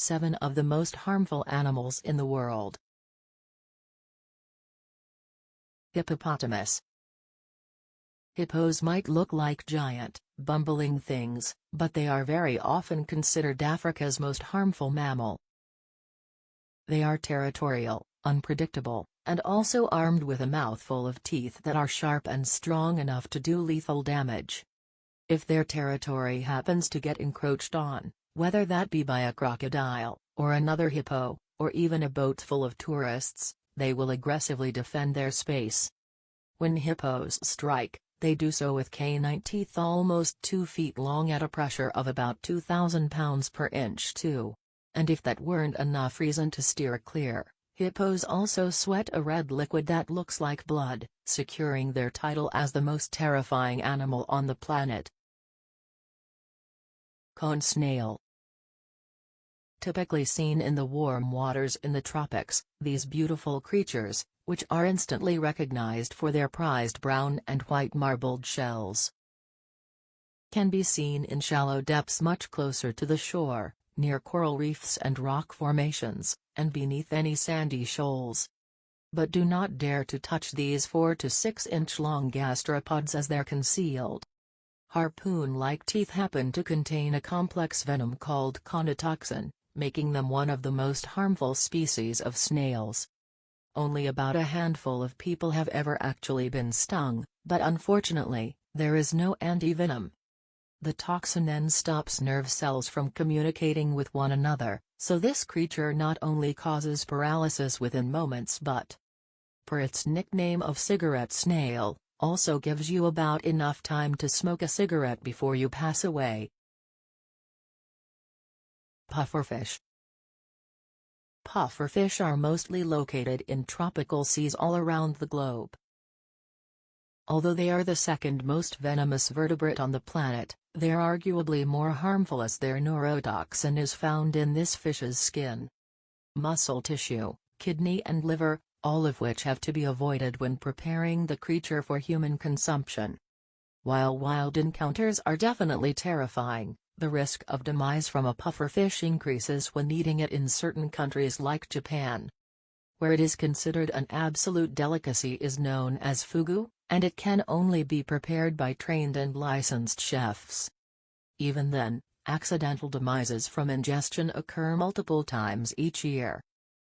7 of the most harmful animals in the world. Hippopotamus. Hippos might look like giant, bumbling things, but they are very often considered Africa's most harmful mammal. They are territorial, unpredictable, and also armed with a mouthful of teeth that are sharp and strong enough to do lethal damage. If their territory happens to get encroached on, whether that be by a crocodile, or another hippo, or even a boat full of tourists, they will aggressively defend their space. When hippos strike, they do so with canine teeth almost 2 feet long at a pressure of about 2,000 pounds per inch too. And if that weren't enough reason to steer clear, hippos also sweat a red liquid that looks like blood, securing their title as the most terrifying animal on the planet. Cone snail. Typically seen in the warm waters in the tropics, these beautiful creatures, which are instantly recognized for their prized brown and white marbled shells, can be seen in shallow depths much closer to the shore, near coral reefs and rock formations, and beneath any sandy shoals. But do not dare to touch these 4 to 6 inch long gastropods as they're concealed. Harpoon-like teeth happen to contain a complex venom called conotoxin, making them one of the most harmful species of snails. Only about a handful of people have ever actually been stung, but unfortunately, there is no anti-venom. The toxin then stops nerve cells from communicating with one another, so this creature not only causes paralysis within moments but, per its nickname of cigarette snail, also gives you about enough time to smoke a cigarette before you pass away. Pufferfish. Pufferfish are mostly located in tropical seas all around the globe. Although they are the second most venomous vertebrate on the planet, they are arguably more harmful as their neurotoxin is found in this fish's skin, muscle tissue, kidney and liver, all of which have to be avoided when preparing the creature for human consumption. While wild encounters are definitely terrifying, the risk of demise from a pufferfish increases when eating it in certain countries like Japan, where it is considered an absolute delicacy, is known as fugu, and it can only be prepared by trained and licensed chefs. Even then, accidental demises from ingestion occur multiple times each year.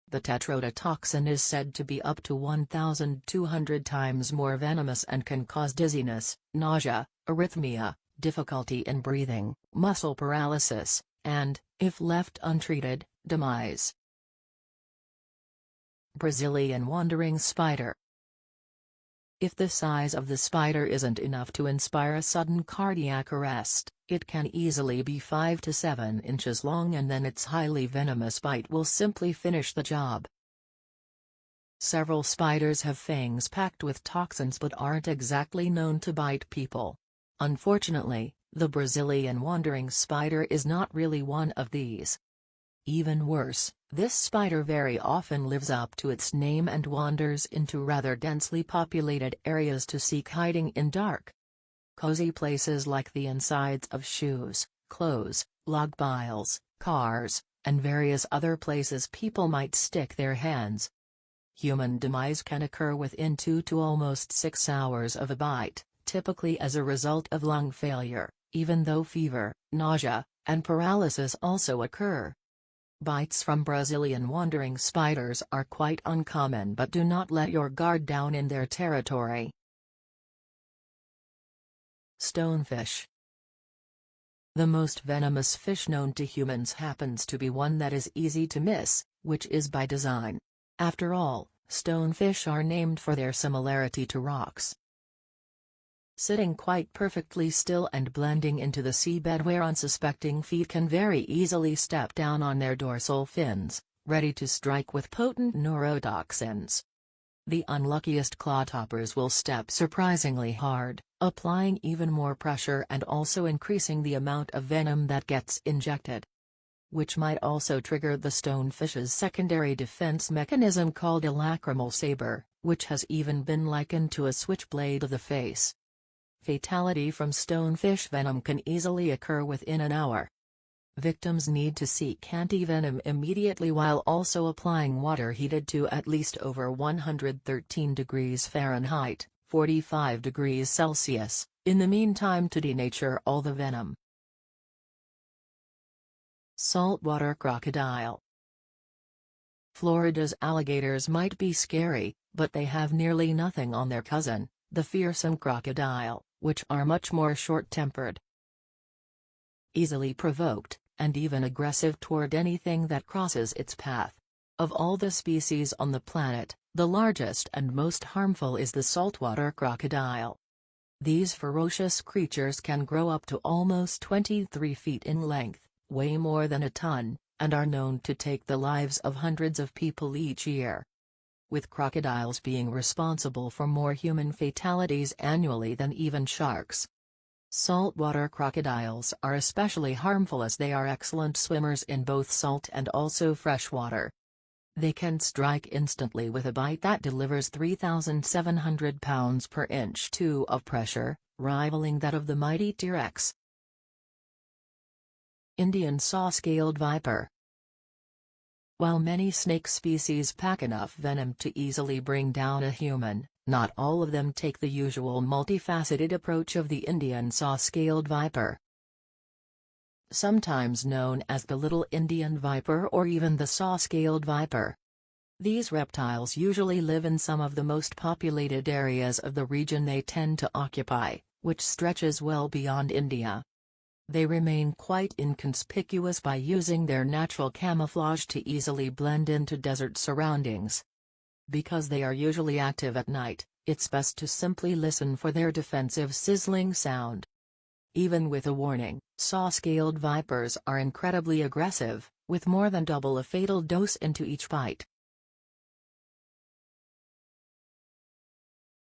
The tetrodotoxin is said to be up to 1,200 times more venomous and can cause dizziness, nausea, arrhythmia, difficulty in breathing, muscle paralysis, and, if left untreated, demise. Brazilian wandering spider. If the size of the spider isn't enough to inspire a sudden cardiac arrest, it can easily be 5 to 7 inches long, and then its highly venomous bite will simply finish the job. Several spiders have fangs packed with toxins but aren't exactly known to bite people. Unfortunately, the Brazilian wandering spider is not really one of these. Even worse, this spider very often lives up to its name and wanders into rather densely populated areas to seek hiding in dark, cozy places like the insides of shoes, clothes, log piles, cars, and various other places people might stick their hands. Human demise can occur within 2 to almost 6 hours of a bite, typically as a result of lung failure, even though fever, nausea, and paralysis also occur. Bites from Brazilian wandering spiders are quite uncommon, but do not let your guard down in their territory. Stonefish. The most venomous fish known to humans happens to be one that is easy to miss, which is by design. After all, stonefish are named for their similarity to rocks, sitting quite perfectly still and blending into the seabed where unsuspecting feet can very easily step down on their dorsal fins, ready to strike with potent neurotoxins. The unluckiest clawtoppers will step surprisingly hard, applying even more pressure and also increasing the amount of venom that gets injected, which might also trigger the stonefish's secondary defense mechanism called a lacrimal saber, which has even been likened to a switchblade of the face. Fatality from stonefish venom can easily occur within an hour. Victims need to seek anti-venom immediately while also applying water heated to at least over 113 degrees Fahrenheit, 45 degrees Celsius, in the meantime to denature all the venom. Saltwater crocodile. Florida's alligators might be scary, but they have nearly nothing on their cousin, the fearsome crocodile, which are much more short-tempered, easily provoked, and even aggressive toward anything that crosses its path. Of all the species on the planet, the largest and most harmful is the saltwater crocodile. These ferocious creatures can grow up to almost 23 feet in length, weigh more than a ton, and are known to take the lives of hundreds of people each year, with crocodiles being responsible for more human fatalities annually than even sharks. Saltwater crocodiles are especially harmful as they are excellent swimmers in both salt and also freshwater. They can strike instantly with a bite that delivers 3,700 pounds per inch of pressure, rivaling that of the mighty T-Rex. Indian saw-scaled viper. While many snake species pack enough venom to easily bring down a human, not all of them take the usual multifaceted approach of the Indian saw-scaled viper. Sometimes known as the little Indian viper or even the saw-scaled viper. These reptiles usually live in some of the most populated areas of the region they tend to occupy, which stretches well beyond India. They remain quite inconspicuous by using their natural camouflage to easily blend into desert surroundings. Because they are usually active at night, it's best to simply listen for their defensive sizzling sound. Even with a warning, saw-scaled vipers are incredibly aggressive, with more than double a fatal dose into each bite.